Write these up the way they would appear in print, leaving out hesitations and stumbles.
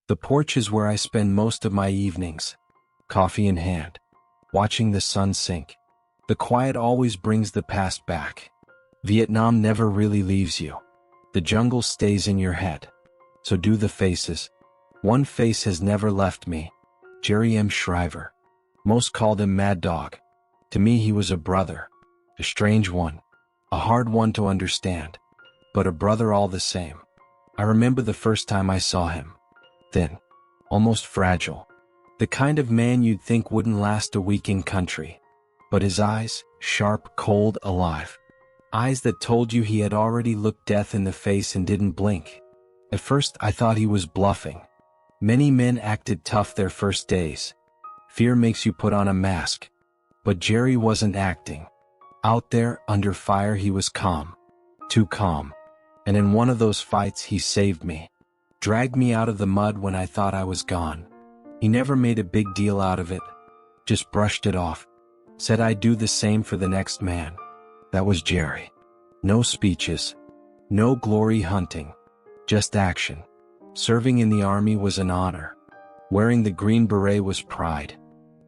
The porch is where I spend most of my evenings, coffee in hand, watching the sun sink. The quiet always brings the past back. Vietnam never really leaves you. The jungle stays in your head. So do the faces. One face has never left me. Jerry M. Shriver. Most called him Mad Dog. To me he was a brother. A strange one. A hard one to understand. But a brother all the same. I remember the first time I saw him. Thin. Almost fragile. The kind of man you'd think wouldn't last a week in country. But his eyes, sharp, cold, alive. Eyes that told you he had already looked death in the face and didn't blink. At first I thought he was bluffing. Many men acted tough their first days. Fear makes you put on a mask. But Jerry wasn't acting. Out there, under fire, he was calm. Too calm. And in one of those fights he saved me. Dragged me out of the mud when I thought I was gone. He never made a big deal out of it. Just brushed it off. Said I'd do the same for the next man. That was Jerry. No speeches. No glory hunting. Just action. Serving in the army was an honor. Wearing the green beret was pride.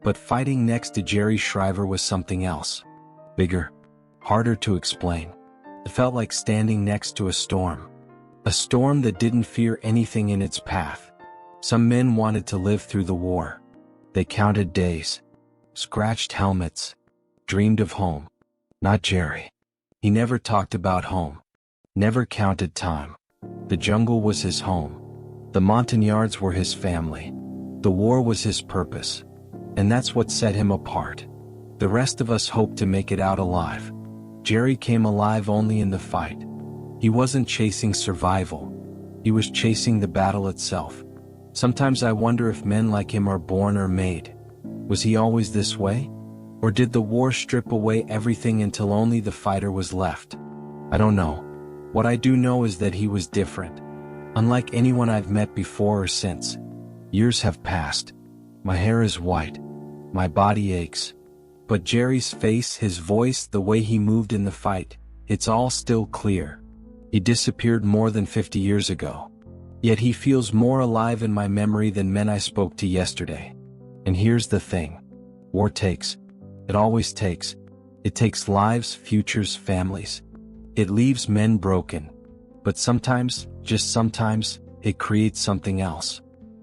But fighting next to Jerry Shriver was something else. Bigger. Harder to explain. It felt like standing next to a storm. A storm that didn't fear anything in its path. Some men wanted to live through the war. They counted days. Scratched helmets. Dreamed of home. Not Jerry. He never talked about home. Never counted time. The jungle was his home. The Montagnards were his family. The war was his purpose. And that's what set him apart. The rest of us hoped to make it out alive. Jerry came alive only in the fight. He wasn't chasing survival. He was chasing the battle itself. Sometimes I wonder if men like him are born or made. Was he always this way? Or did the war strip away everything until only the fighter was left? I don't know. What I do know is that he was different. Unlike anyone I've met before or since. Years have passed. My hair is white. My body aches. But Jerry's face, his voice, the way he moved in the fight, it's all still clear. He disappeared more than 50 years ago. Yet he feels more alive in my memory than men I spoke to yesterday. And here's the thing. War takes. It always takes. It takes lives, futures, families. It leaves men broken. But sometimes, just sometimes, it creates something else.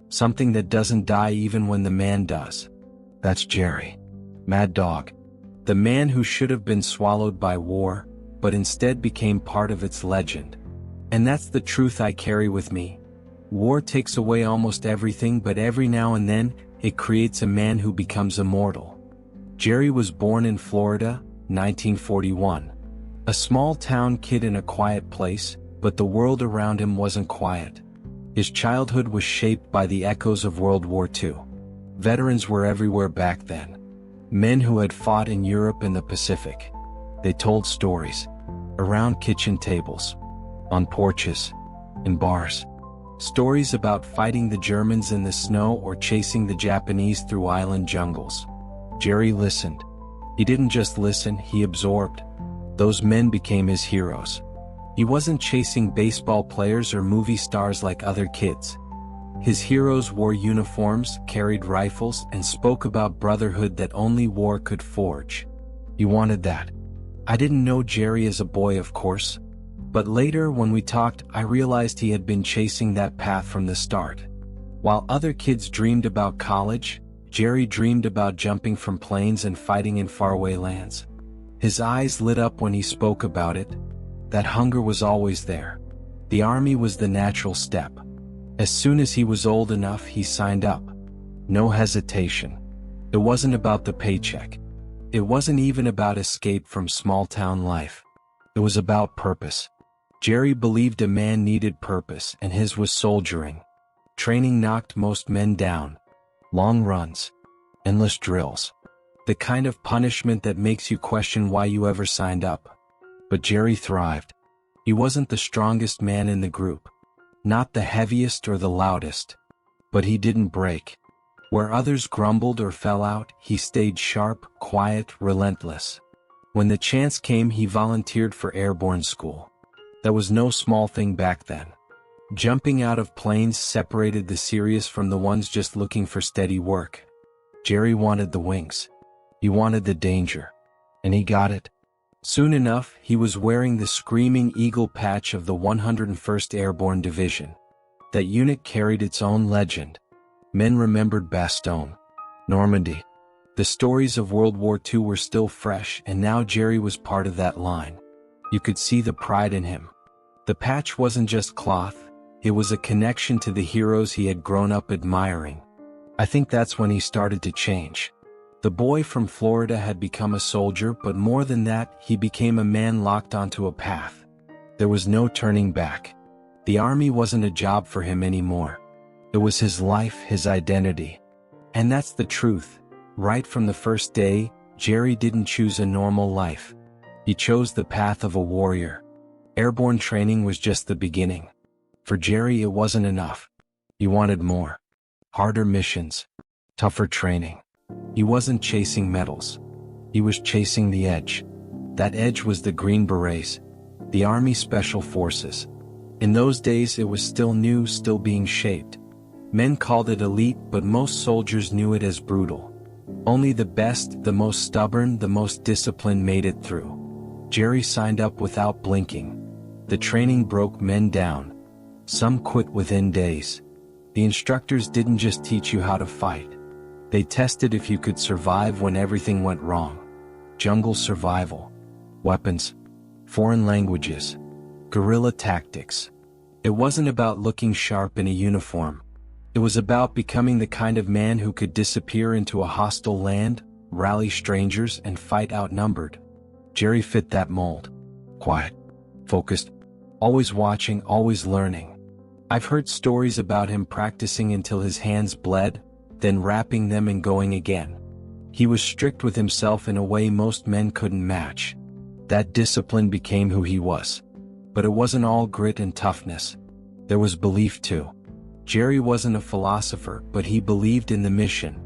Something that doesn't die even when the man does. That's Jerry. Mad Dog. The man who should have been swallowed by war, but instead became part of its legend. And that's the truth I carry with me. War takes away almost everything, but every now and then, it creates a man who becomes immortal. Jerry was born in Florida, 1941. A small town kid in a quiet place, but the world around him wasn't quiet. His childhood was shaped by the echoes of World War II. Veterans were everywhere back then. Men who had fought in Europe and the Pacific. They told stories. Around kitchen tables. On porches. In bars. Stories about fighting the Germans in the snow or chasing the Japanese through island jungles. Jerry listened. He didn't just listen, he absorbed. Those men became his heroes. He wasn't chasing baseball players or movie stars like other kids. His heroes wore uniforms, carried rifles, and spoke about brotherhood that only war could forge. He wanted that. I didn't know Jerry as a boy, of course. But later, when we talked, I realized he had been chasing that path from the start. While other kids dreamed about college, Jerry dreamed about jumping from planes and fighting in faraway lands. His eyes lit up when he spoke about it. That hunger was always there. The army was the natural step. As soon as he was old enough, he signed up. No hesitation. It wasn't about the paycheck. It wasn't even about escape from small-town life. It was about purpose. Jerry believed a man needed purpose, and his was soldiering. Training knocked most men down. Long runs. Endless drills. The kind of punishment that makes you question why you ever signed up. But Jerry thrived. He wasn't the strongest man in the group. Not the heaviest or the loudest. But he didn't break. Where others grumbled or fell out, he stayed sharp, quiet, relentless. When the chance came, he volunteered for airborne school. That was no small thing back then. Jumping out of planes separated the serious from the ones just looking for steady work. Jerry wanted the wings. He wanted the danger. And he got it. Soon enough, he was wearing the Screaming Eagle patch of the 101st Airborne Division. That unit carried its own legend. Men remembered Bastogne, Normandy. The stories of World War II were still fresh, and now Jerry was part of that line. You could see the pride in him. The patch wasn't just cloth, it was a connection to the heroes he had grown up admiring. I think that's when he started to change. The boy from Florida had become a soldier, but more than that, he became a man locked onto a path. There was no turning back. The army wasn't a job for him anymore. It was his life, his identity. And that's the truth. Right from the first day, Jerry didn't choose a normal life. He chose the path of a warrior. Airborne training was just the beginning. For Jerry, it wasn't enough. He wanted more. Harder missions. Tougher training. He wasn't chasing medals. He was chasing the edge. That edge was the Green Berets, the Army Special Forces. In those days, it was still new, still being shaped. Men called it elite, but most soldiers knew it as brutal. Only the best, the most stubborn, the most disciplined made it through. Jerry signed up without blinking. The training broke men down. Some quit within days. The instructors didn't just teach you how to fight. They tested if you could survive when everything went wrong. Jungle survival. Weapons. Foreign languages. Guerrilla tactics. It wasn't about looking sharp in a uniform. It was about becoming the kind of man who could disappear into a hostile land, rally strangers, and fight outnumbered. Jerry fit that mold. Quiet. Focused. Always watching, always learning. I've heard stories about him practicing until his hands bled, then wrapping them and going again. He was strict with himself in a way most men couldn't match. That discipline became who he was. But it wasn't all grit and toughness. There was belief too. Jerry wasn't a philosopher, but he believed in the mission.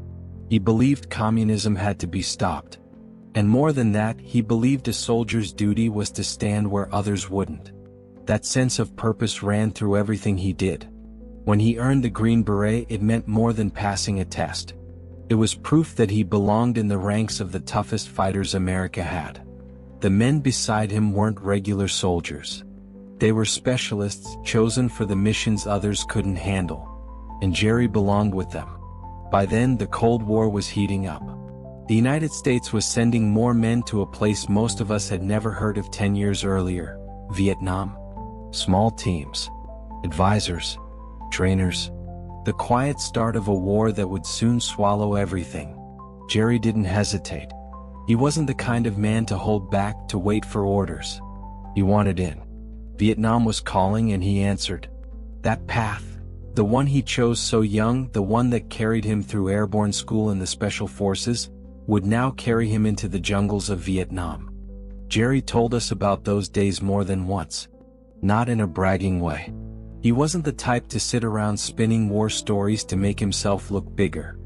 He believed communism had to be stopped. And more than that, he believed a soldier's duty was to stand where others wouldn't. That sense of purpose ran through everything he did. When he earned the Green Beret, it meant more than passing a test. It was proof that he belonged in the ranks of the toughest fighters America had. The men beside him weren't regular soldiers. They were specialists chosen for the missions others couldn't handle. And Jerry belonged with them. By then, the Cold War was heating up. The United States was sending more men to a place most of us had never heard of 10 years earlier, Vietnam. Small teams. Advisors. Trainers. The quiet start of a war that would soon swallow everything. Jerry didn't hesitate. He wasn't the kind of man to hold back, to wait for orders. He wanted in. Vietnam was calling and he answered. That path, the one he chose so young, the one that carried him through airborne school and the special forces, would now carry him into the jungles of Vietnam. Jerry told us about those days more than once. Not in a bragging way. He wasn't the type to sit around spinning war stories to make himself look bigger.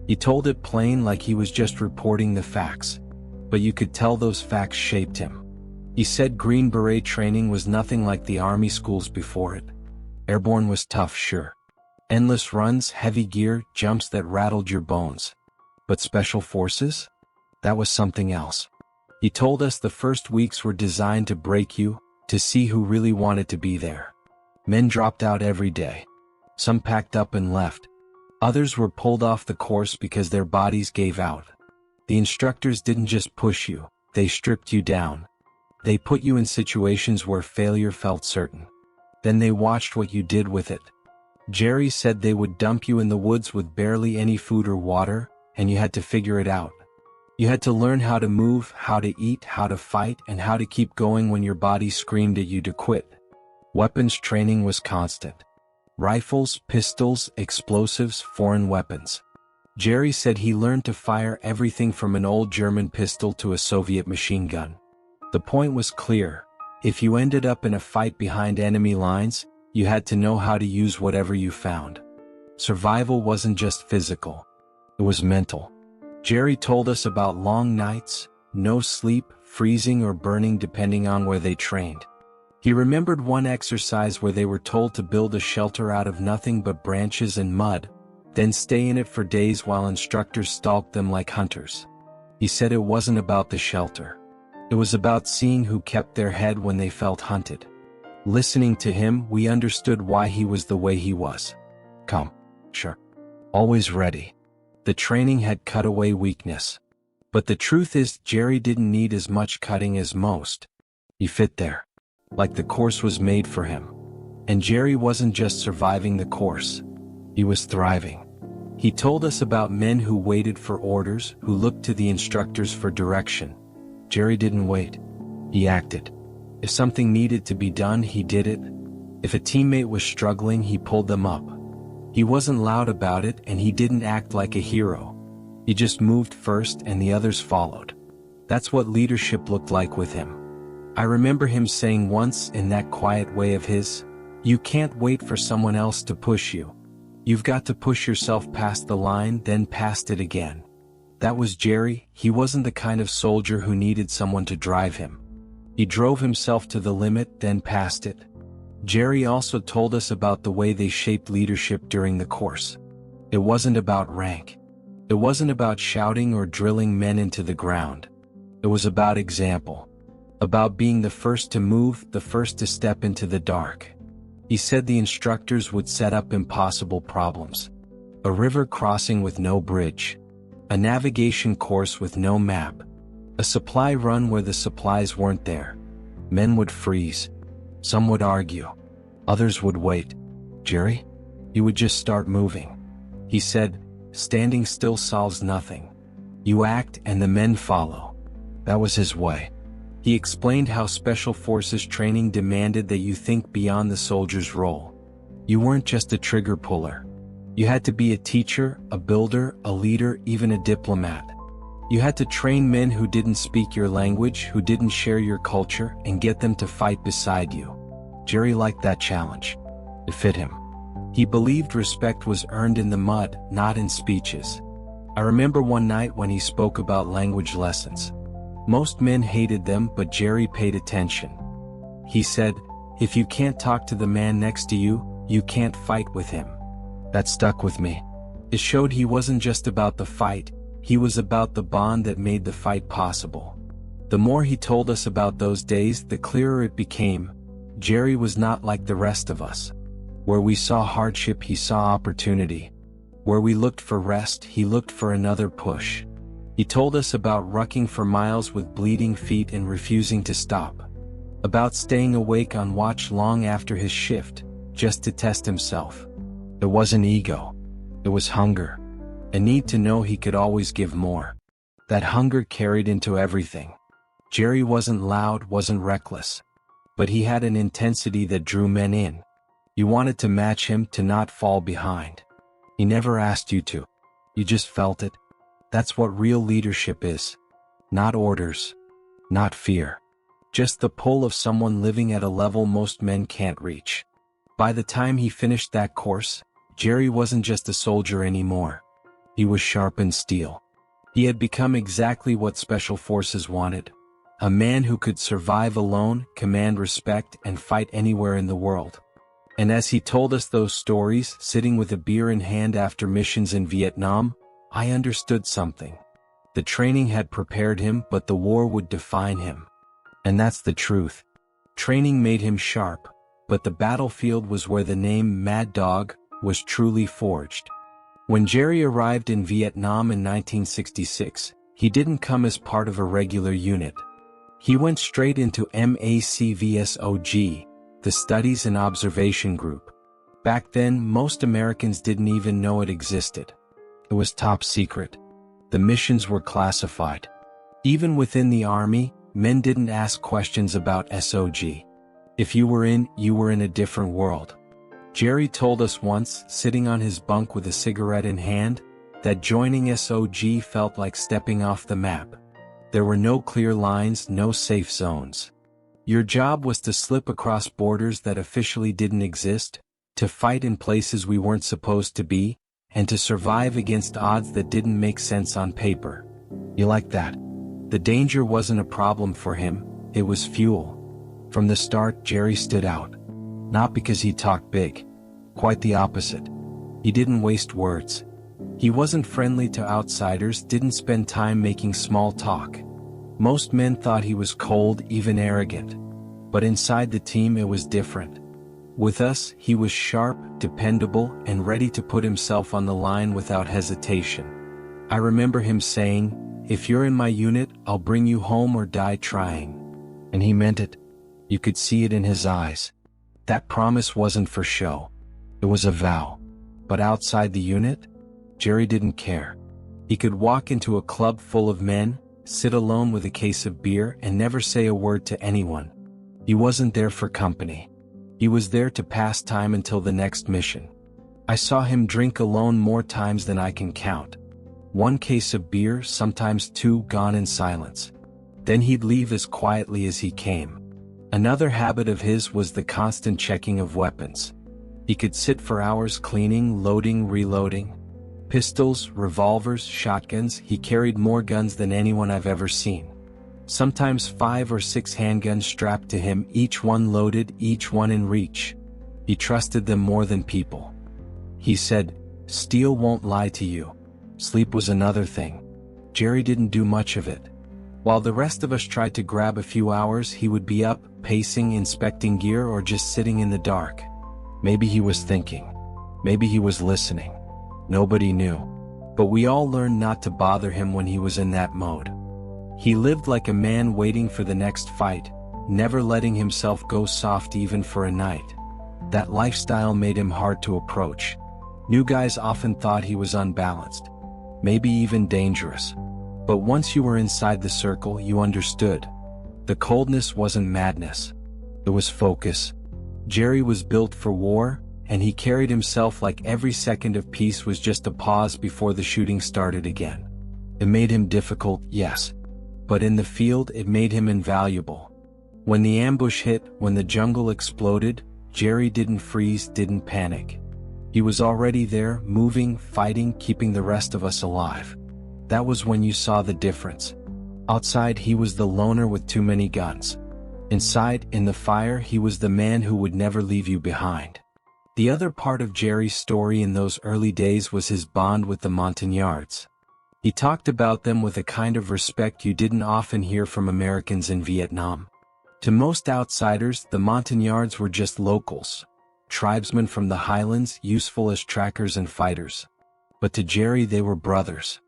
He told it plain, like he was just reporting the facts. But you could tell those facts shaped him. He said Green Beret training was nothing like the Army schools before it. Airborne was tough, sure. Endless runs, heavy gear, jumps that rattled your bones. But Special Forces? That was something else. He told us the first weeks were designed to break you, to see who really wanted to be there. Men dropped out every day. Some packed up and left. Others were pulled off the course because their bodies gave out. The instructors didn't just push you, they stripped you down. They put you in situations where failure felt certain. Then they watched what you did with it. Jerry said they would dump you in the woods with barely any food or water, and you had to figure it out. You had to learn how to move, how to eat, how to fight, and how to keep going when your body screamed at you to quit. Weapons training was constant. Rifles, pistols, explosives, foreign weapons. Jerry said he learned to fire everything from an old German pistol to a Soviet machine gun. The point was clear. If you ended up in a fight behind enemy lines, you had to know how to use whatever you found. Survival wasn't just physical. It was mental. Jerry told us about long nights, no sleep, freezing or burning depending on where they trained. He remembered one exercise where they were told to build a shelter out of nothing but branches and mud, then stay in it for days while instructors stalked them like hunters. He said it wasn't about the shelter. It was about seeing who kept their head when they felt hunted. Listening to him, we understood why he was the way he was. Calm, sure, always ready. The training had cut away weakness. But the truth is, Jerry didn't need as much cutting as most. He fit there, like the course was made for him. And Jerry wasn't just surviving the course. He was thriving. He told us about men who waited for orders, who looked to the instructors for direction. Jerry didn't wait. He acted. If something needed to be done, he did it. If a teammate was struggling, he pulled them up. He wasn't loud about it, and he didn't act like a hero. He just moved first and the others followed. That's what leadership looked like with him. I remember him saying once in that quiet way of his, "You can't wait for someone else to push you. You've got to push yourself past the line, then past it again." That was Jerry. He wasn't the kind of soldier who needed someone to drive him. He drove himself to the limit, then past it. Jerry also told us about the way they shaped leadership during the course. It wasn't about rank. It wasn't about shouting or drilling men into the ground. It was about example. About being the first to move, the first to step into the dark. He said the instructors would set up impossible problems. A river crossing with no bridge. A navigation course with no map. A supply run where the supplies weren't there. Men would freeze. Some would argue. Others would wait. Jerry? You would just start moving. He said, standing still solves nothing. You act and the men follow. That was his way. He explained how Special Forces training demanded that you think beyond the soldier's role. You weren't just a trigger puller. You had to be a teacher, a builder, a leader, even a diplomat. You had to train men who didn't speak your language, who didn't share your culture, and get them to fight beside you. Jerry liked that challenge. It fit him. He believed respect was earned in the mud, not in speeches. I remember one night when he spoke about language lessons. Most men hated them, but Jerry paid attention. He said, "If you can't talk to the man next to you, you can't fight with him." That stuck with me. It showed he wasn't just about the fight, he was about the bond that made the fight possible. The more he told us about those days, the clearer it became. Jerry was not like the rest of us. Where we saw hardship, he saw opportunity. Where we looked for rest, he looked for another push. He told us about rucking for miles with bleeding feet and refusing to stop. About staying awake on watch long after his shift, just to test himself. It wasn't ego. It was hunger. A need to know he could always give more. That hunger carried into everything. Jerry wasn't loud, wasn't reckless. But he had an intensity that drew men in. You wanted to match him, to not fall behind. He never asked you to. You just felt it. That's what real leadership is. Not orders. Not fear. Just the pull of someone living at a level most men can't reach. By the time he finished that course, Jerry wasn't just a soldier anymore. He was sharpened steel. He had become exactly what Special Forces wanted. A man who could survive alone, command respect, and fight anywhere in the world. And as he told us those stories, sitting with a beer in hand after missions in Vietnam, I understood something. The training had prepared him, but the war would define him. And that's the truth. Training made him sharp, but the battlefield was where the name Mad Dog was truly forged. When Jerry arrived in Vietnam in 1966, he didn't come as part of a regular unit. He went straight into MACV-SOG, the Studies and Observation Group. Back then, most Americans didn't even know it existed. It was top secret. The missions were classified. Even within the Army, men didn't ask questions about SOG. If you were in a different world. Jerry told us once, sitting on his bunk with a cigarette in hand, that joining SOG felt like stepping off the map. There were no clear lines, no safe zones. Your job was to slip across borders that officially didn't exist, to fight in places we weren't supposed to be, and to survive against odds that didn't make sense on paper. You like that? The danger wasn't a problem for him, it was fuel. From the start, Jerry stood out. Not because he talked big. Quite the opposite. He didn't waste words. He wasn't friendly to outsiders, didn't spend time making small talk. Most men thought he was cold, even arrogant. But inside the team it was different. With us, he was sharp, dependable, and ready to put himself on the line without hesitation. I remember him saying, "If you're in my unit, I'll bring you home or die trying." And he meant it. You could see it in his eyes. That promise wasn't for show. It was a vow. But outside the unit, Jerry didn't care. He could walk into a club full of men, sit alone with a case of beer, and never say a word to anyone. He wasn't there for company. He was there to pass time until the next mission. I saw him drink alone more times than I can count. One case of beer, sometimes two, gone in silence. Then he'd leave as quietly as he came. Another habit of his was the constant checking of weapons. He could sit for hours cleaning, loading, reloading. Pistols, revolvers, shotguns, he carried more guns than anyone I've ever seen. Sometimes 5 or 6 handguns strapped to him, each one loaded, each one in reach. He trusted them more than people. He said, "Steel won't lie to you." Sleep was another thing. Jerry didn't do much of it. While the rest of us tried to grab a few hours, he would be up, pacing, inspecting gear, or just sitting in the dark. Maybe he was thinking. Maybe he was listening. Nobody knew. But we all learned not to bother him when he was in that mode. He lived like a man waiting for the next fight, never letting himself go soft even for a night. That lifestyle made him hard to approach. New guys often thought he was unbalanced, maybe even dangerous. But once you were inside the circle, you understood. The coldness wasn't madness. It was focus. Jerry was built for war, and he carried himself like every second of peace was just a pause before the shooting started again. It made him difficult, yes. But in the field, it made him invaluable. When the ambush hit, when the jungle exploded, Jerry didn't freeze, didn't panic. He was already there, moving, fighting, keeping the rest of us alive. That was when you saw the difference. Outside, he was the loner with too many guns. Inside, in the fire, he was the man who would never leave you behind. The other part of Jerry's story in those early days was his bond with the Montagnards. He talked about them with a kind of respect you didn't often hear from Americans in Vietnam. To most outsiders, the Montagnards were just locals, tribesmen from the highlands, useful as trackers and fighters. But to Jerry, they were brothers.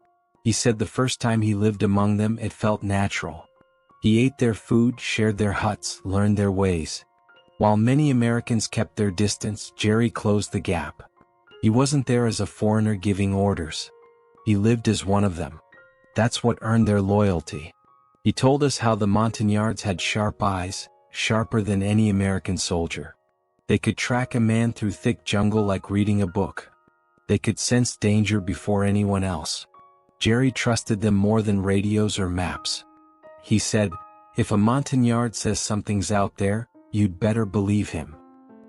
He said the first time he lived among them, it felt natural. He ate their food, shared their huts, learned their ways. While many Americans kept their distance, Jerry closed the gap. He wasn't there as a foreigner giving orders. He lived as one of them. That's what earned their loyalty. He told us how the Montagnards had sharp eyes, sharper than any American soldier. They could track a man through thick jungle like reading a book. They could sense danger before anyone else. Jerry trusted them more than radios or maps. He said, "If a Montagnard says something's out there, you'd better believe him."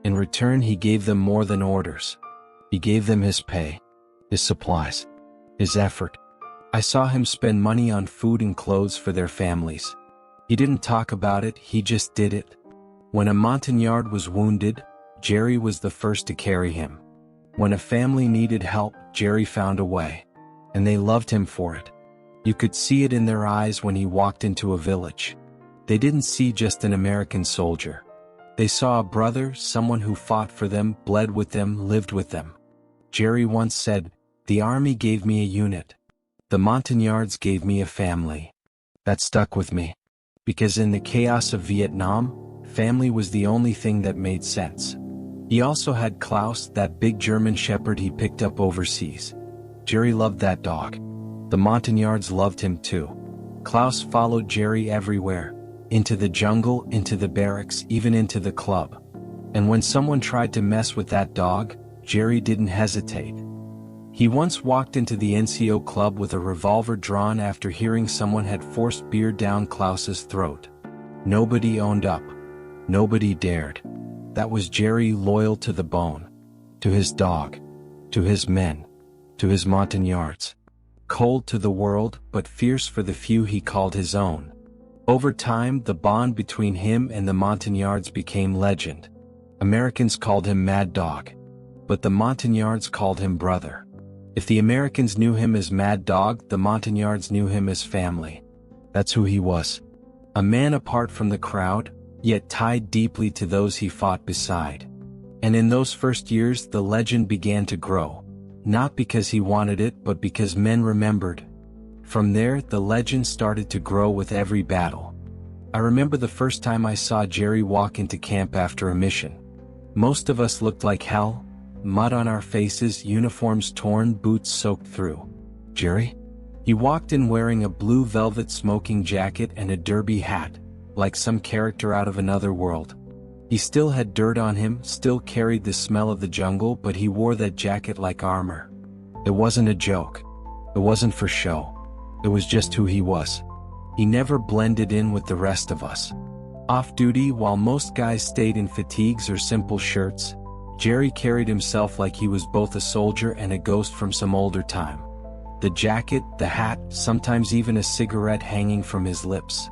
In return, he gave them more than orders. He gave them his pay, his supplies, his effort. I saw him spend money on food and clothes for their families. He didn't talk about it, he just did it. When a Montagnard was wounded, Jerry was the first to carry him. When a family needed help, Jerry found a way. And they loved him for it. You could see it in their eyes when he walked into a village. They didn't see just an American soldier. They saw a brother, someone who fought for them, bled with them, lived with them. Jerry once said, "The army gave me a unit. The Montagnards gave me a family." That stuck with me. Because in the chaos of Vietnam, family was the only thing that made sense. He also had Klaus, that big German shepherd he picked up overseas. Jerry loved that dog. The Montagnards loved him too. Klaus followed Jerry everywhere. Into the jungle, into the barracks, even into the club. And when someone tried to mess with that dog, Jerry didn't hesitate. He once walked into the NCO club with a revolver drawn after hearing someone had forced beer down Klaus's throat. Nobody owned up. Nobody dared. That was Jerry, loyal to the bone. To his dog. To his men. To his Montagnards. Cold to the world, but fierce for the few he called his own. Over time, the bond between him and the Montagnards became legend. Americans called him Mad Dog, but the Montagnards called him brother. If the Americans knew him as Mad Dog, the Montagnards knew him as family. That's who he was. A man apart from the crowd, yet tied deeply to those he fought beside. And in those first years, the legend began to grow. Not because he wanted it, but because men remembered. From there, the legend started to grow with every battle. I remember the first time I saw Jerry walk into camp after a mission. Most of us looked like hell, mud on our faces, uniforms torn, boots soaked through. Jerry? He walked in wearing a blue velvet smoking jacket and a derby hat, like some character out of another world. He still had dirt on him, still carried the smell of the jungle, but he wore that jacket like armor. It wasn't a joke. It wasn't for show. It was just who he was. He never blended in with the rest of us. Off duty, while most guys stayed in fatigues or simple shirts, Jerry carried himself like he was both a soldier and a ghost from some older time. The jacket, the hat, sometimes even a cigarette hanging from his lips.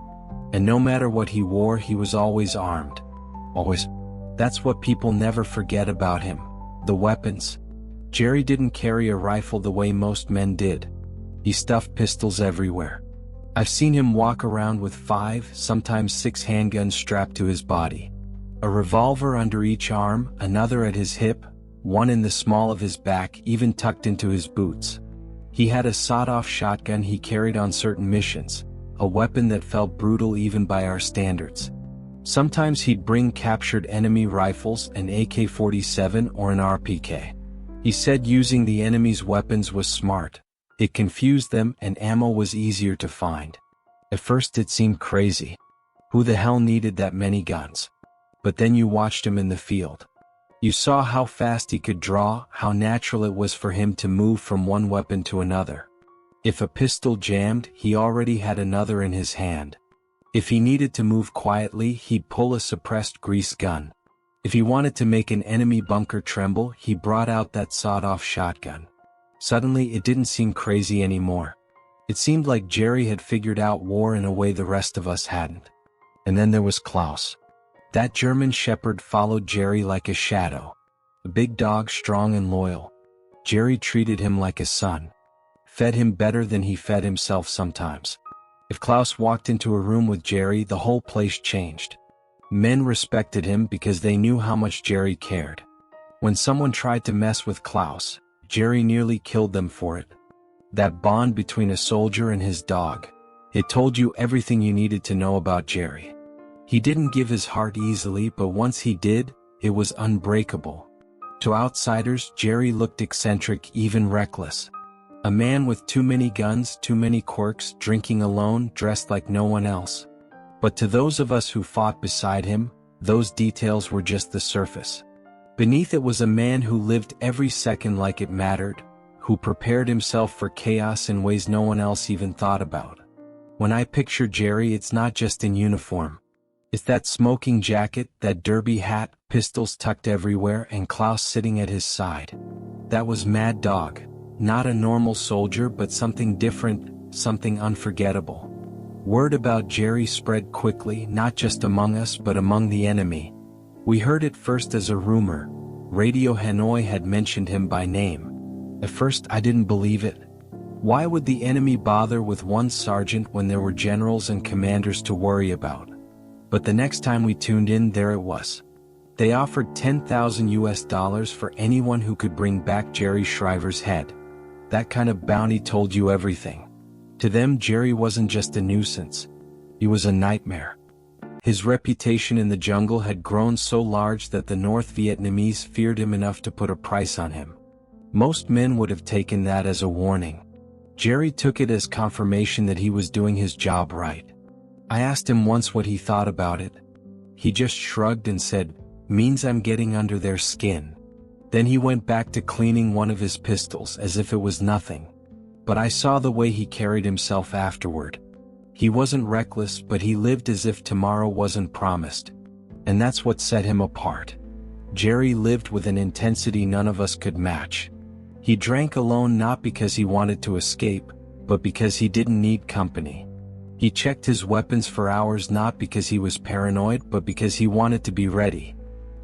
And no matter what he wore, he was always armed. Always. That's what people never forget about him. The weapons. Jerry didn't carry a rifle the way most men did. He stuffed pistols everywhere. I've seen him walk around with 5, sometimes 6 handguns strapped to his body. A revolver under each arm, another at his hip, one in the small of his back, even tucked into his boots. He had a sawed-off shotgun he carried on certain missions, a weapon that felt brutal even by our standards. Sometimes he'd bring captured enemy rifles, an AK-47 or an RPK. He said using the enemy's weapons was smart. It confused them and ammo was easier to find. At first it seemed crazy. Who the hell needed that many guns? But then you watched him in the field. You saw how fast he could draw, how natural it was for him to move from one weapon to another. If a pistol jammed, he already had another in his hand. If he needed to move quietly, he'd pull a suppressed grease gun. If he wanted to make an enemy bunker tremble, he brought out that sawed-off shotgun. Suddenly, it didn't seem crazy anymore. It seemed like Jerry had figured out war in a way the rest of us hadn't. And then there was Klaus. That German shepherd followed Jerry like a shadow. A big dog, strong and loyal. Jerry treated him like a son. Fed him better than he fed himself sometimes. If Klaus walked into a room with Jerry, the whole place changed. Men respected him because they knew how much Jerry cared. When someone tried to mess with Klaus, Jerry nearly killed them for it. That bond between a soldier and his dog. It told you everything you needed to know about Jerry. He didn't give his heart easily, but once he did, it was unbreakable. To outsiders, Jerry looked eccentric, even reckless. A man with too many guns, too many quirks, drinking alone, dressed like no one else. But to those of us who fought beside him, those details were just the surface. Beneath it was a man who lived every second like it mattered, who prepared himself for chaos in ways no one else even thought about. When I picture Jerry, it's not just in uniform. It's that smoking jacket, that derby hat, pistols tucked everywhere, and Klaus sitting at his side. That was Mad Dog. Not a normal soldier, but something different, something unforgettable. Word about Jerry spread quickly, not just among us but among the enemy. We heard it first as a rumor. Radio Hanoi had mentioned him by name. At first I didn't believe it. Why would the enemy bother with one sergeant when there were generals and commanders to worry about? But the next time we tuned in, there it was. They offered $10,000 for anyone who could bring back Jerry Shriver's head. That kind of bounty told you everything. To them, Jerry wasn't just a nuisance. He was a nightmare. His reputation in the jungle had grown so large that the North Vietnamese feared him enough to put a price on him. Most men would have taken that as a warning. Jerry took it as confirmation that he was doing his job right. I asked him once what he thought about it. He just shrugged and said, "Means I'm getting under their skin." Then he went back to cleaning one of his pistols as if it was nothing. But I saw the way he carried himself afterward. He wasn't reckless, but he lived as if tomorrow wasn't promised. And that's what set him apart. Jerry lived with an intensity none of us could match. He drank alone not because he wanted to escape, but because he didn't need company. He checked his weapons for hours not because he was paranoid but because he wanted to be ready.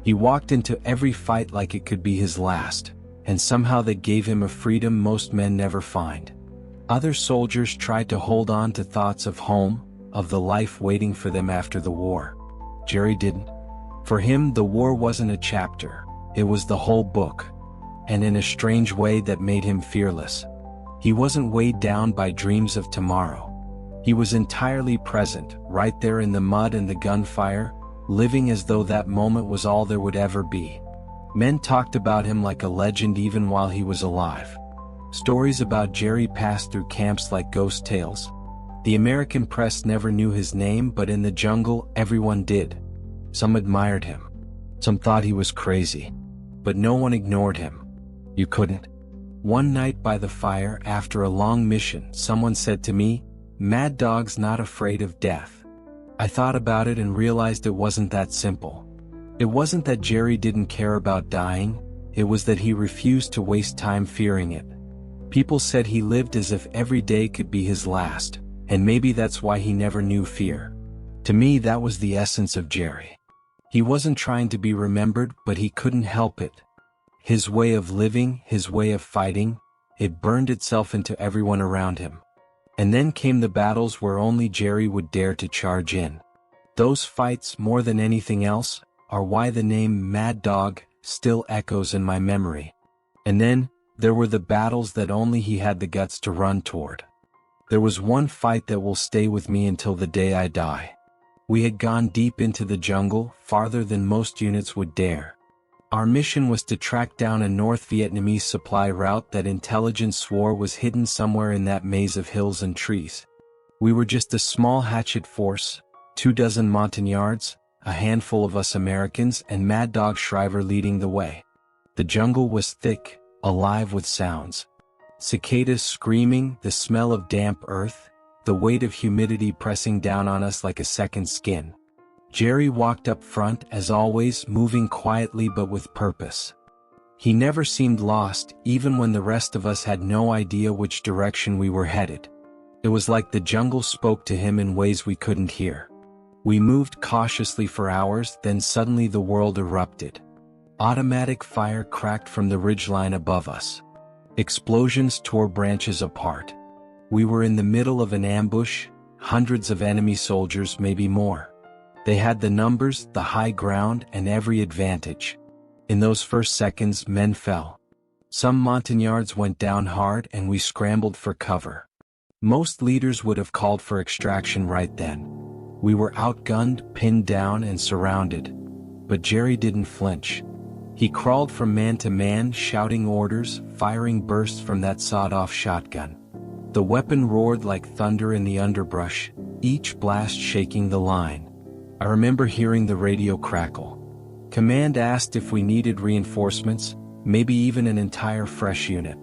He walked into every fight like it could be his last, and somehow that gave him a freedom most men never find. Other soldiers tried to hold on to thoughts of home, of the life waiting for them after the war. Jerry didn't. For him, the war wasn't a chapter, it was the whole book. And in a strange way that made him fearless. He wasn't weighed down by dreams of tomorrow. He was entirely present, right there in the mud and the gunfire, living as though that moment was all there would ever be. Men talked about him like a legend even while he was alive. Stories about Jerry passed through camps like ghost tales. The American press never knew his name, but in the jungle everyone did. Some admired him. Some thought he was crazy. But no one ignored him. You couldn't. One night by the fire after a long mission, someone said to me, "Mad Dog's not afraid of death." I thought about it and realized it wasn't that simple. It wasn't that Jerry didn't care about dying, it was that he refused to waste time fearing it. People said he lived as if every day could be his last, and maybe that's why he never knew fear. To me, that was the essence of Jerry. He wasn't trying to be remembered, but he couldn't help it. His way of living, his way of fighting, it burned itself into everyone around him. And then came the battles where only Jerry would dare to charge in. Those fights, more than anything else, are why the name Mad Dog still echoes in my memory. And then, there were the battles that only he had the guts to run toward. There was one fight that will stay with me until the day I die. We had gone deep into the jungle, farther than most units would dare. Our mission was to track down a North Vietnamese supply route that intelligence swore was hidden somewhere in that maze of hills and trees. We were just a small Hatchet Force, 24 Montagnards, a handful of us Americans, and Mad Dog Shriver leading the way. The jungle was thick, alive with sounds. Cicadas screaming, the smell of damp earth, the weight of humidity pressing down on us like a second skin. Jerry walked up front, as always, moving quietly but with purpose. He never seemed lost, even when the rest of us had no idea which direction we were headed. It was like the jungle spoke to him in ways we couldn't hear. We moved cautiously for hours, then suddenly the world erupted. Automatic fire cracked from the ridgeline above us. Explosions tore branches apart. We were in the middle of an ambush, hundreds of enemy soldiers, maybe more. They had the numbers, the high ground, and every advantage. In those first seconds, men fell. Some Montagnards went down hard and we scrambled for cover. Most leaders would have called for extraction right then. We were outgunned, pinned down, and surrounded. But Jerry didn't flinch. He crawled from man to man, shouting orders, firing bursts from that sawed-off shotgun. The weapon roared like thunder in the underbrush, each blast shaking the line. I remember hearing the radio crackle. Command asked if we needed reinforcements, maybe even an entire fresh unit.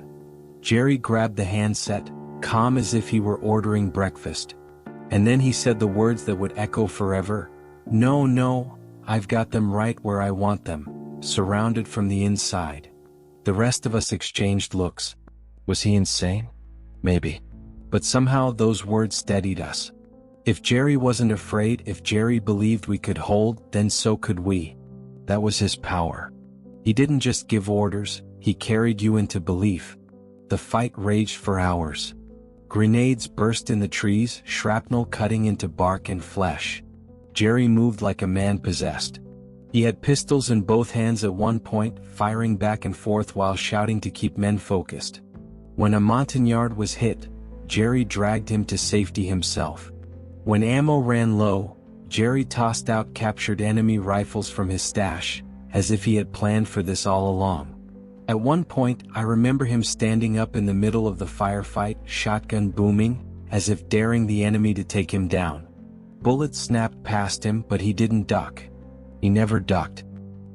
Jerry grabbed the handset, calm as if he were ordering breakfast. And then he said the words that would echo forever. "No, no, I've got them right where I want them, surrounded from the inside." The rest of us exchanged looks. Was he insane? Maybe. But somehow those words steadied us. If Jerry wasn't afraid, if Jerry believed we could hold, then so could we. That was his power. He didn't just give orders, he carried you into belief. The fight raged for hours. Grenades burst in the trees, shrapnel cutting into bark and flesh. Jerry moved like a man possessed. He had pistols in both hands at one point, firing back and forth while shouting to keep men focused. When a Montagnard was hit, Jerry dragged him to safety himself. When ammo ran low, Jerry tossed out captured enemy rifles from his stash, as if he had planned for this all along. At one point, I remember him standing up in the middle of the firefight, shotgun booming, as if daring the enemy to take him down. Bullets snapped past him, but he didn't duck. He never ducked.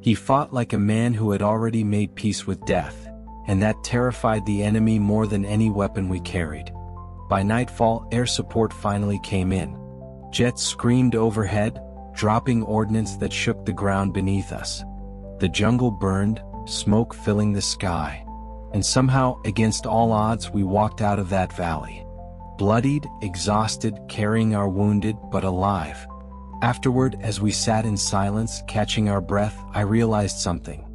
He fought like a man who had already made peace with death, and that terrified the enemy more than any weapon we carried. By nightfall, air support finally came in. Jets screamed overhead, dropping ordnance that shook the ground beneath us. The jungle burned, smoke filling the sky. And somehow, against all odds, we walked out of that valley. bloodied, exhausted, carrying our wounded but alive. Afterward, as we sat in silence, catching our breath, I realized something.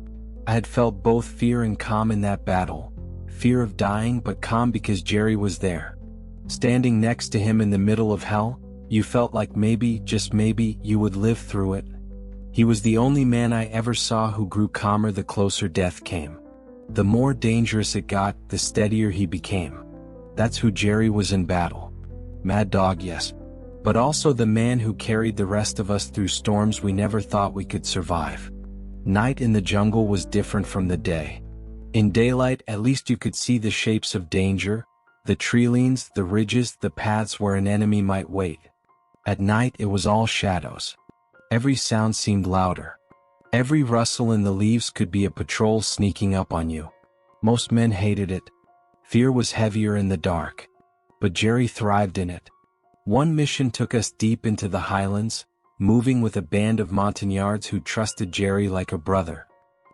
I had felt both fear and calm in that battle. Fear of dying, but calm because Jerry was there. Standing next to him in the middle of hell, you felt like maybe, just maybe, you would live through it. He was the only man I ever saw who grew calmer the closer death came. The more dangerous it got, the steadier he became. That's who Jerry was in battle. Mad Dog, yes. But also the man who carried the rest of us through storms we never thought we could survive. Night in the jungle was different from the day. In daylight, at least you could see the shapes of danger, the treelines, the ridges, the paths where an enemy might wait. At night, it was all shadows. Every sound seemed louder. Every rustle in the leaves could be a patrol sneaking up on you. Most men hated it. Fear was heavier in the dark. But Jerry thrived in it. One mission took us deep into the highlands, moving with a band of Montagnards who trusted Jerry like a brother.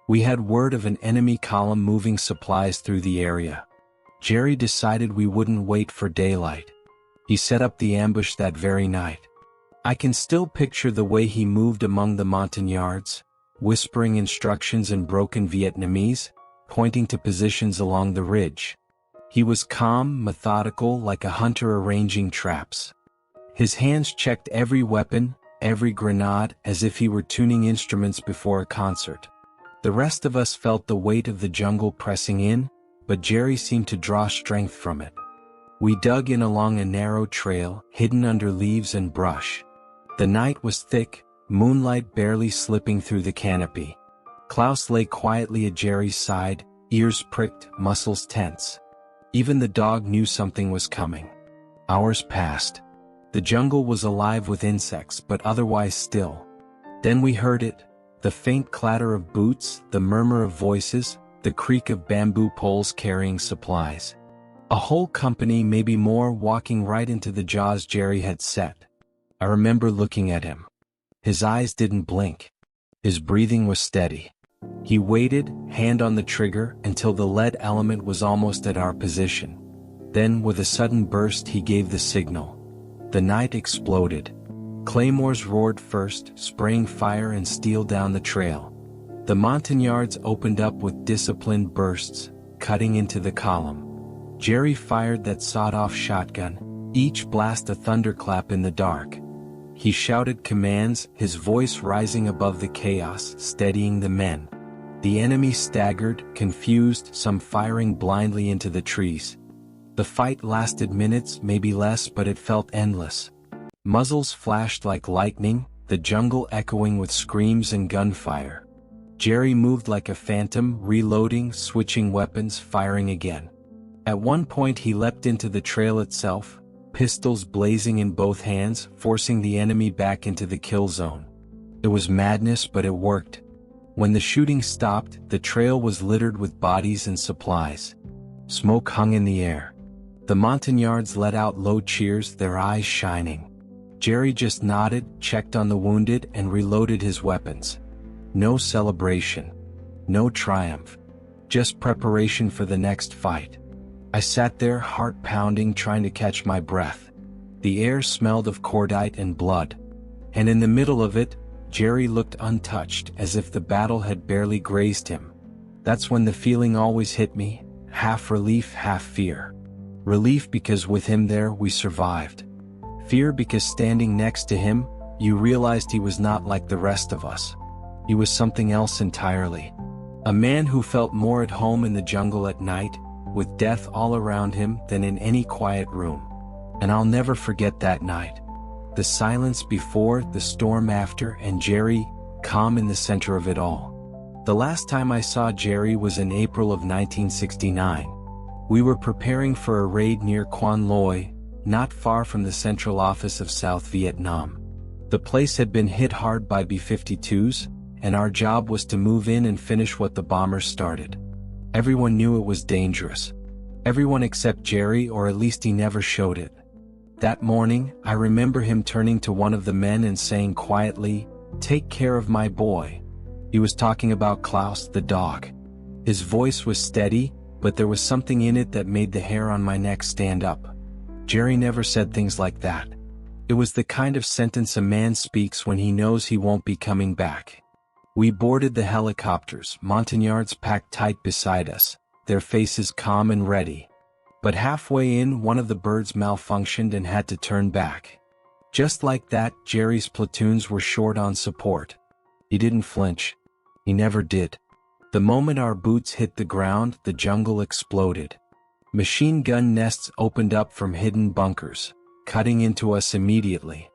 We had word of an enemy column moving supplies through the area. Jerry decided we wouldn't wait for daylight. He set up the ambush that very night. I can still picture the way he moved among the Montagnards, whispering instructions in broken Vietnamese, pointing to positions along the ridge. He was calm, methodical, like a hunter arranging traps. His hands checked every weapon, every grenade, as if he were tuning instruments before a concert. The rest of us felt the weight of the jungle pressing in, but Jerry seemed to draw strength from it. We dug in along a narrow trail, hidden under leaves and brush. The night was thick, moonlight barely slipping through the canopy. Klaus lay quietly at Jerry's side, ears pricked, muscles tense. Even the dog knew something was coming. Hours passed. The jungle was alive with insects, but otherwise still. Then we heard it, the faint clatter of boots, the murmur of voices, the creak of bamboo poles carrying supplies. A whole company, maybe more, walking right into the jaws Jerry had set. I remember looking at him. His eyes didn't blink. His breathing was steady. He waited, hand on the trigger, until the lead element was almost at our position. Then, with a sudden burst, he gave the signal. The night exploded. Claymores roared first, spraying fire and steel down the trail. The Montagnards opened up with disciplined bursts, cutting into the column. Jerry fired that sawed-off shotgun, each blast a thunderclap in the dark. He shouted commands, his voice rising above the chaos, steadying the men. The enemy staggered, confused, some firing blindly into the trees. The fight lasted minutes, maybe less, but it felt endless. Muzzles flashed like lightning, the jungle echoing with screams and gunfire. Jerry moved like a phantom, reloading, switching weapons, firing again. At one point he leapt into the trail itself, pistols blazing in both hands, forcing the enemy back into the kill zone. It was madness, but it worked. When the shooting stopped, the trail was littered with bodies and supplies. Smoke hung in the air. The Montagnards let out low cheers, their eyes shining. Jerry just nodded, checked on the wounded, and reloaded his weapons. No celebration. No triumph. Just preparation for the next fight. I sat there, heart pounding, trying to catch my breath. The air smelled of cordite and blood. And in the middle of it, Jerry looked untouched, as if the battle had barely grazed him. That's when the feeling always hit me, half relief, half fear. Relief because with him there, we survived. Fear because standing next to him, you realized he was not like the rest of us. He was something else entirely. A man who felt more at home in the jungle at night, with death all around him, than in any quiet room. And I'll never forget that night. The silence before, the storm after, and Jerry, calm in the center of it all. The last time I saw Jerry was in April of 1969. We were preparing for a raid near Quan Loy, not far from the central office of South Vietnam. The place had been hit hard by B-52s, and our job was to move in and finish what the bombers started. Everyone knew it was dangerous. Everyone except Jerry, or at least he never showed it. That morning, I remember him turning to one of the men and saying quietly, "Take care of my boy." He was talking about Klaus, the dog. His voice was steady, but there was something in it that made the hair on my neck stand up. Jerry never said things like that. It was the kind of sentence a man speaks when he knows he won't be coming back. We boarded the helicopters, Montagnards packed tight beside us, their faces calm and ready. But halfway in, one of the birds malfunctioned and had to turn back. Just like that, Jerry's platoons were short on support. He didn't flinch. He never did. The moment our boots hit the ground, the jungle exploded. Machine gun nests opened up from hidden bunkers, cutting into us immediately.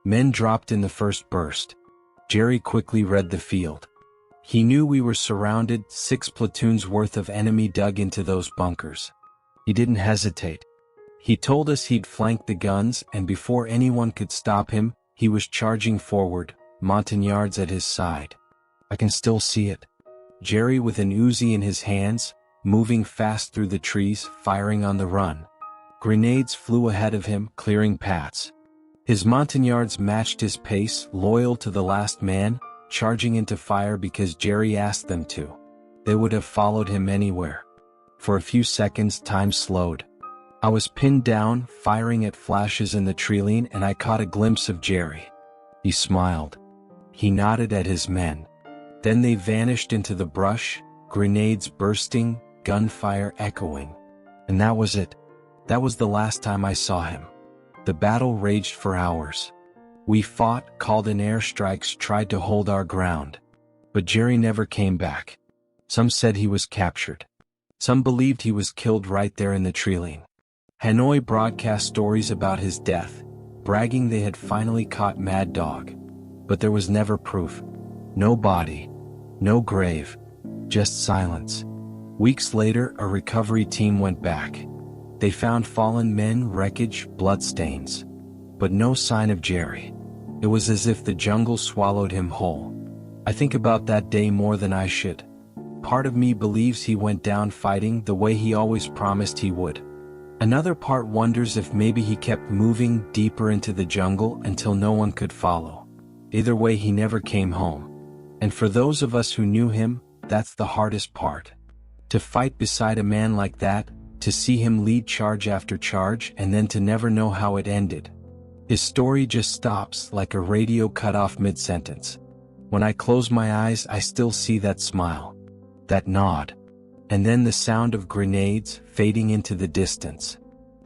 Men dropped in the first burst. Jerry quickly read the field. He knew we were surrounded, 6 platoons worth of enemy dug into those bunkers. He didn't hesitate. He told us he'd flank the guns, and before anyone could stop him, he was charging forward, Montagnards at his side. I can still see it. Jerry with an Uzi in his hands, moving fast through the trees, firing on the run. Grenades flew ahead of him, clearing paths. His Montagnards matched his pace, loyal to the last man, charging into fire because Jerry asked them to. They would have followed him anywhere. For a few seconds, time slowed. I was pinned down, firing at flashes in the treeline, and I caught a glimpse of Jerry. He smiled. He nodded at his men. Then they vanished into the brush, grenades bursting, gunfire echoing. And that was it. That was the last time I saw him. The battle raged for hours. We fought, called in airstrikes, tried to hold our ground. But Jerry never came back. Some said he was captured. Some believed he was killed right there in the treeline. Hanoi broadcast stories about his death, bragging they had finally caught Mad Dog. But there was never proof. No body. No grave. Just silence. Weeks later, a recovery team went back. They found fallen men, wreckage, bloodstains. But no sign of Jerry. It was as if the jungle swallowed him whole. I think about that day more than I should. Part of me believes he went down fighting the way he always promised he would. Another part wonders if maybe he kept moving deeper into the jungle until no one could follow. Either way, he never came home. And for those of us who knew him, that's the hardest part. To fight beside a man like that, to see him lead charge after charge, and then to never know how it ended. His story just stops like a radio cut off mid-sentence. When I close my eyes, I still see that smile. That nod. And then the sound of grenades fading into the distance.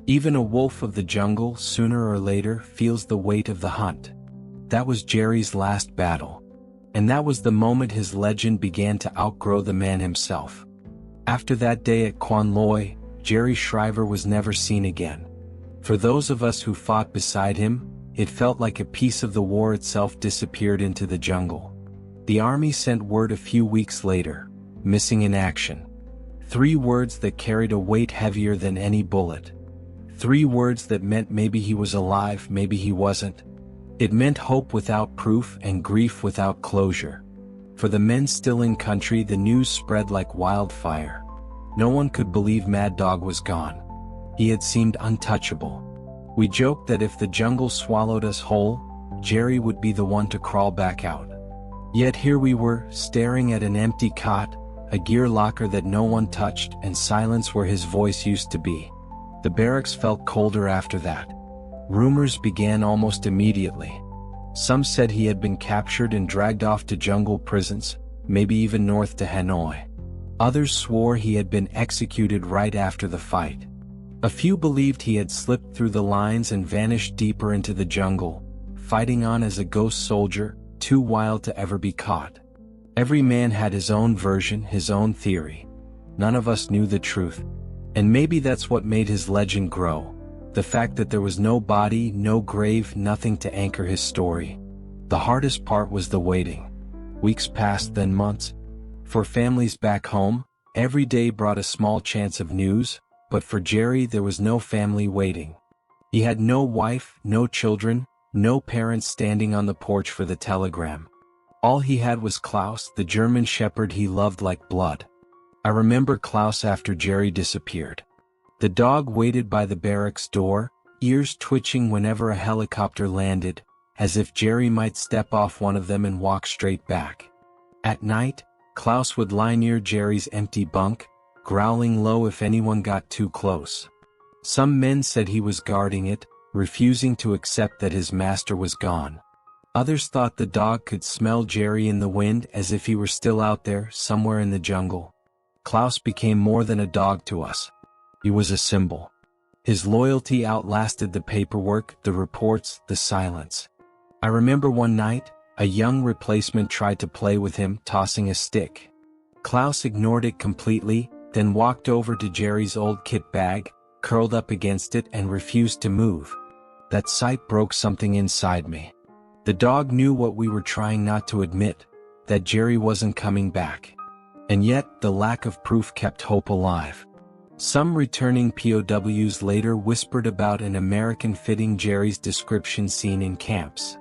Even a wolf of the jungle, sooner or later, feels the weight of the hunt. That was Jerry's last battle. And that was the moment his legend began to outgrow the man himself. After that day at Quan Loy, Jerry Shriver was never seen again. For those of us who fought beside him, it felt like a piece of the war itself disappeared into the jungle. The army sent word a few weeks later, missing in action. 3 words that carried a weight heavier than any bullet. 3 words that meant maybe he was alive, maybe he wasn't. It meant hope without proof and grief without closure. For the men still in country, the news spread like wildfire. No one could believe Mad Dog was gone. He had seemed untouchable. We joked that if the jungle swallowed us whole, Jerry would be the one to crawl back out. Yet here we were, staring at an empty cot, a gear locker that no one touched, and silence where his voice used to be. The barracks felt colder after that. Rumors began almost immediately. Some said he had been captured and dragged off to jungle prisons, maybe even north to Hanoi. Others swore he had been executed right after the fight. A few believed he had slipped through the lines and vanished deeper into the jungle, fighting on as a ghost soldier, too wild to ever be caught. Every man had his own version, his own theory. None of us knew the truth. And maybe that's what made his legend grow. The fact that there was no body, no grave, nothing to anchor his story. The hardest part was the waiting. Weeks passed, then months. For families back home, every day brought a small chance of news, but for Jerry there was no family waiting. He had no wife, no children, no parents standing on the porch for the telegram. All he had was Klaus, the German shepherd he loved like blood. I remember Klaus after Jerry disappeared. The dog waited by the barracks door, ears twitching whenever a helicopter landed, as if Jerry might step off one of them and walk straight back. At night, Klaus would lie near Jerry's empty bunk, growling low if anyone got too close. Some men said he was guarding it, refusing to accept that his master was gone. Others thought the dog could smell Jerry in the wind as if he were still out there, somewhere in the jungle. Klaus became more than a dog to us. He was a symbol. His loyalty outlasted the paperwork, the reports, the silence. I remember one night, a young replacement tried to play with him, tossing a stick. Klaus ignored it completely, then walked over to Jerry's old kit bag, curled up against it and refused to move. That sight broke something inside me. The dog knew what we were trying not to admit, that Jerry wasn't coming back. And yet, the lack of proof kept hope alive. Some returning POWs later whispered about an American fitting Jerry's description seen in camps.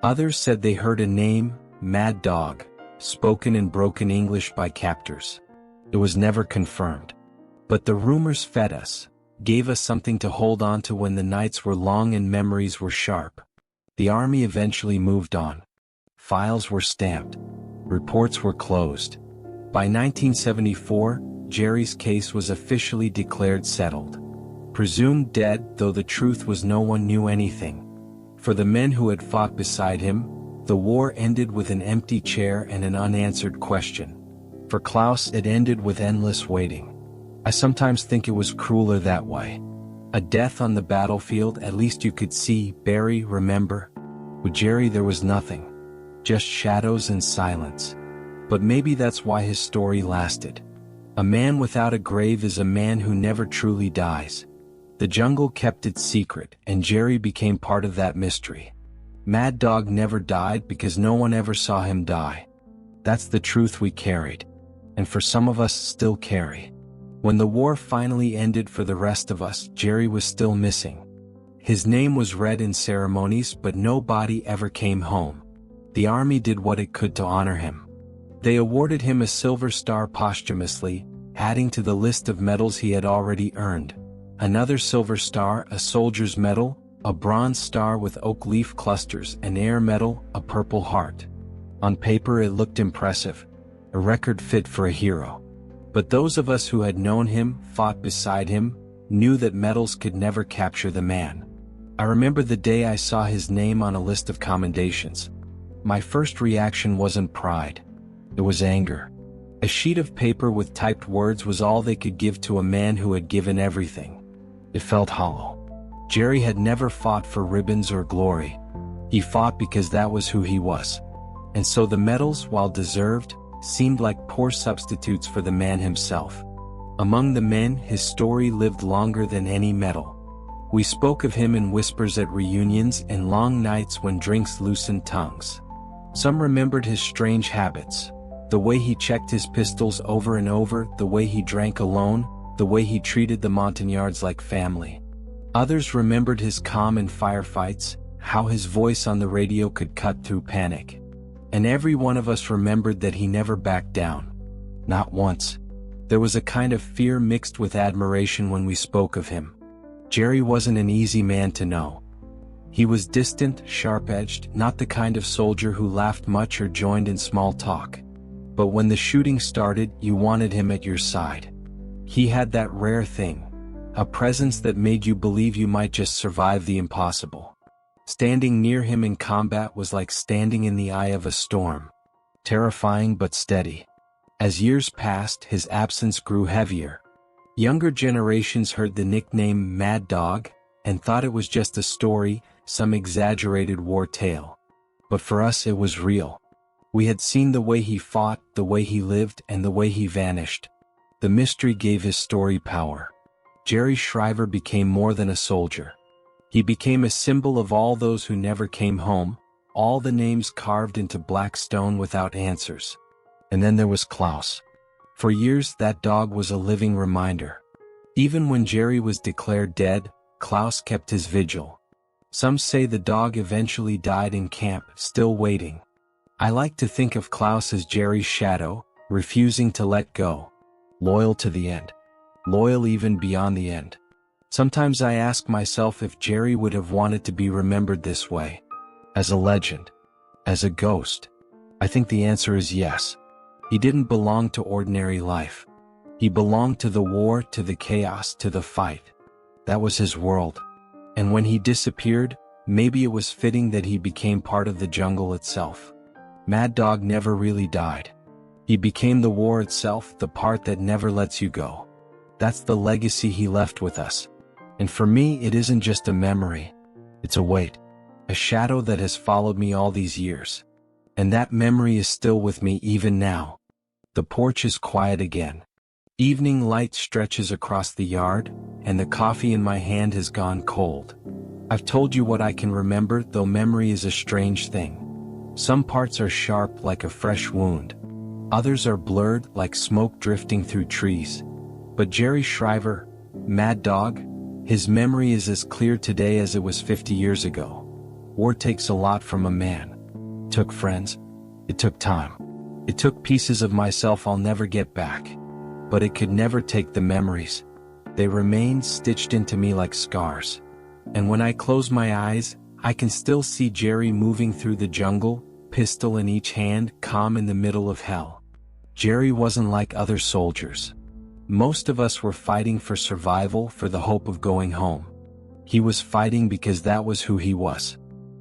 Others said they heard a name, Mad Dog, spoken in broken English by captors. It was never confirmed. But the rumors fed us, gave us something to hold on to when the nights were long and memories were sharp. The army eventually moved on. Files were stamped. Reports were closed. By 1974, Jerry's case was officially declared settled. Presumed dead, though the truth was no one knew anything. For the men who had fought beside him, the war ended with an empty chair and an unanswered question. For Klaus, it ended with endless waiting. I sometimes think it was crueler that way. A death on the battlefield, at least you could see, bury, remember. With Jerry there was nothing. Just shadows and silence. But maybe that's why his story lasted. A man without a grave is a man who never truly dies. The jungle kept its secret, and Jerry became part of that mystery. Mad Dog never died because no one ever saw him die. That's the truth we carried. And for some of us still carry. When the war finally ended for the rest of us, Jerry was still missing. His name was read in ceremonies, but no body ever came home. The army did what it could to honor him. They awarded him a Silver Star posthumously, adding to the list of medals he had already earned. Another Silver Star, a Soldier's Medal, a Bronze Star with oak leaf clusters, an Air Medal, a Purple Heart. On paper it looked impressive, a record fit for a hero. But those of us who had known him, fought beside him, knew that medals could never capture the man. I remember the day I saw his name on a list of commendations. My first reaction wasn't pride. It was anger. A sheet of paper with typed words was all they could give to a man who had given everything. It felt hollow. Jerry had never fought for ribbons or glory. He fought because that was who he was. And so the medals, while deserved, seemed like poor substitutes for the man himself. Among the men, his story lived longer than any medal. We spoke of him in whispers at reunions and long nights when drinks loosened tongues. Some remembered his strange habits. The way he checked his pistols over and over, the way he drank alone, the way he treated the Montagnards like family. Others remembered his calm in firefights, how his voice on the radio could cut through panic. And every one of us remembered that he never backed down. Not once. There was a kind of fear mixed with admiration when we spoke of him. Jerry wasn't an easy man to know. He was distant, sharp-edged, not the kind of soldier who laughed much or joined in small talk. But when the shooting started, you wanted him at your side. He had that rare thing, a presence that made you believe you might just survive the impossible. Standing near him in combat was like standing in the eye of a storm. Terrifying but steady. As years passed, his absence grew heavier. Younger generations heard the nickname Mad Dog and thought it was just a story, some exaggerated war tale. But for us it was real. We had seen the way he fought, the way he lived, and the way he vanished. The mystery gave his story power. Jerry Shriver became more than a soldier. He became a symbol of all those who never came home, all the names carved into black stone without answers. And then there was Klaus. For years that dog was a living reminder. Even when Jerry was declared dead, Klaus kept his vigil. Some say the dog eventually died in camp, still waiting. I like to think of Klaus as Jerry's shadow, refusing to let go. Loyal to the end. Loyal even beyond the end. Sometimes I ask myself if Jerry would have wanted to be remembered this way. As a legend. As a ghost. I think the answer is yes. He didn't belong to ordinary life. He belonged to the war, to the chaos, to the fight. That was his world. And when he disappeared, maybe it was fitting that he became part of the jungle itself. Mad Dog never really died. He became the war itself, the part that never lets you go. That's the legacy he left with us. And for me, it isn't just a memory. It's a weight. A shadow that has followed me all these years. And that memory is still with me even now. The porch is quiet again. Evening light stretches across the yard, and the coffee in my hand has gone cold. I've told you what I can remember, though memory is a strange thing. Some parts are sharp like a fresh wound. Others are blurred like smoke drifting through trees. But Jerry Shriver, Mad Dog, his memory is as clear today as it was 50 years ago. War takes a lot from a man. It took friends. It took time. It took pieces of myself I'll never get back. But it could never take the memories. They remain stitched into me like scars. And when I close my eyes, I can still see Jerry moving through the jungle, pistol in each hand, calm in the middle of hell. Jerry wasn't like other soldiers. Most of us were fighting for survival, for the hope of going home. He was fighting because that was who he was.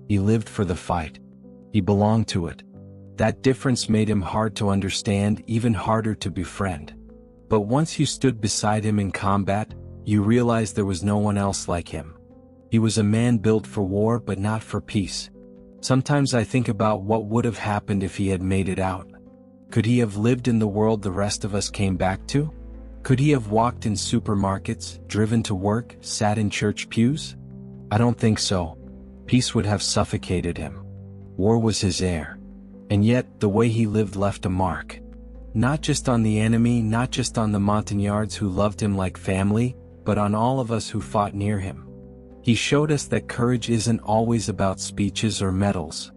He lived for the fight. He belonged to it. That difference made him hard to understand, even harder to befriend. But once you stood beside him in combat, you realized there was no one else like him. He was a man built for war but not for peace. Sometimes I think about what would have happened if he had made it out. Could he have lived in the world the rest of us came back to? Could he have walked in supermarkets, driven to work, sat in church pews? I don't think so. Peace would have suffocated him. War was his air. And yet, the way he lived left a mark. Not just on the enemy, not just on the Montagnards who loved him like family, but on all of us who fought near him. He showed us that courage isn't always about speeches or medals.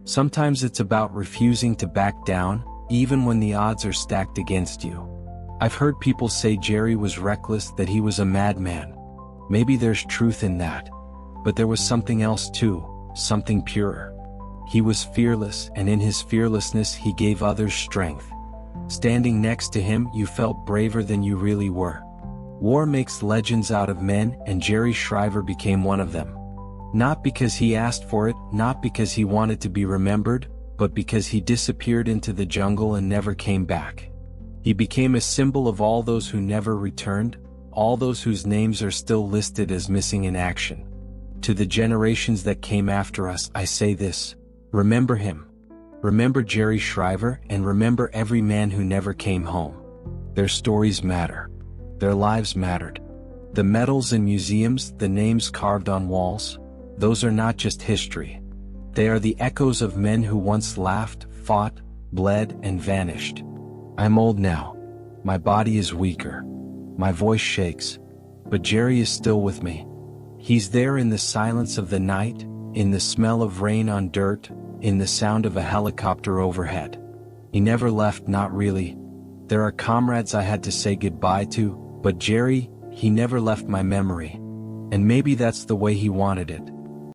Sometimes it's about refusing to back down, even when the odds are stacked against you. I've heard people say Jerry was reckless, that he was a madman. Maybe there's truth in that. But there was something else too, something purer. He was fearless, and in his fearlessness he gave others strength. Standing next to him, you felt braver than you really were. War makes legends out of men, and Jerry Shriver became one of them. Not because he asked for it, not because he wanted to be remembered, but because he disappeared into the jungle and never came back. He became a symbol of all those who never returned, all those whose names are still listed as missing in action. To the generations that came after us, I say this: remember him. Remember Jerry Shriver, and remember every man who never came home. Their stories matter. Their lives mattered. The medals in museums, the names carved on walls, those are not just history. They are the echoes of men who once laughed, fought, bled, and vanished. I'm old now. My body is weaker. My voice shakes. But Jerry is still with me. He's there in the silence of the night, in the smell of rain on dirt, in the sound of a helicopter overhead. He never left, not really. There are comrades I had to say goodbye to, but Jerry, he never left my memory. And maybe that's the way he wanted it.